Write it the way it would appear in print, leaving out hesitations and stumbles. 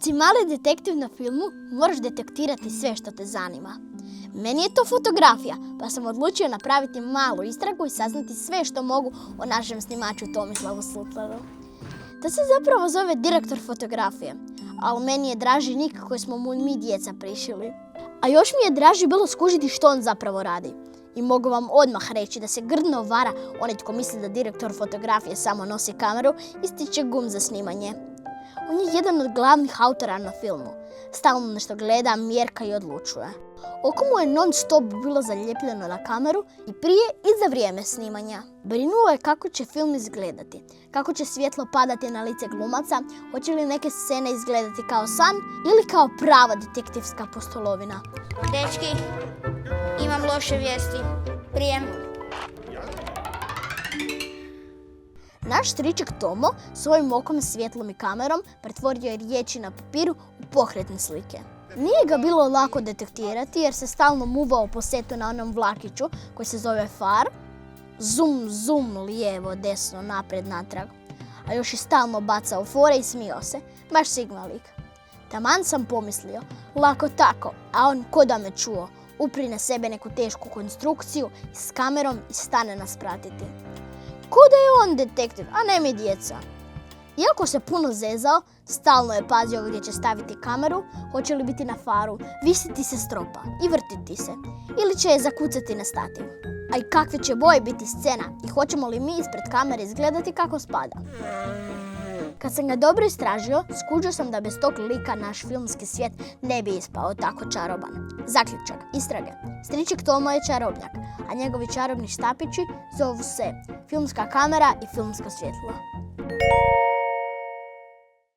Kad si mali detektiv na filmu, moraš detektirati sve što te zanima. Meni je to fotografija, pa sam odlučio napraviti malu istragu i saznati sve što mogu o našem snimaču Tomislavu Sutleru. To se zapravo zove direktor fotografije, ali meni je draži nik koji smo mu mi djeca prišili. A još mi je draži bilo skužiti što on zapravo radi. I mogu vam odmah reći da se grdno vara onaj tko misli da direktor fotografije samo nosi kameru i stiče gum za snimanje. On je jedan od glavnih autora na filmu. Stalno nešto gleda, mjerka i odlučuje. Oko mu je non stop bilo zalijepljeno na kameru i prije i za vrijeme snimanja. Brinuo je kako će film izgledati, kako će svjetlo padati na lice glumaca, hoće li neke scene izgledati kao san ili kao prava detektivska postolovina. Dečki, imam loše vijesti. Prijem. Naš stričak Tomo svojim okom, svjetlom i kamerom pretvorio je riječi na papiru u pokretne slike. Nije ga bilo lako detektirati jer se stalno muvao po setu na onom vlakiću koji se zove far. Zum, zum, lijevo, desno, naprijed, natrag. A još i stalno bacao fore i smio se, baš Sigma lik. Taman sam pomislio, lako tako, a on ko da me čuo, upri na sebe neku tešku konstrukciju i s kamerom i stane nas pratiti. Ko da je on detektiv, a ne mi djeca. Iako se puno zezao, stalno je pazio gdje će staviti kameru, hoće li biti na faru, visiti se stropa i vrtiti se, ili će je zakucati na stativ. A i kakve će boje biti scena i hoćemo li mi ispred kamere izgledati kako spada. Kad sam ga dobro istražio, skužio sam da bez tog lika naš filmski svijet ne bi ispao tako čaroban. Zaključak, istrage. Stričak Tomo je čarobnjak, a njegovi čarobni štapići zovu se filmska kamera i filmsko svjetlo.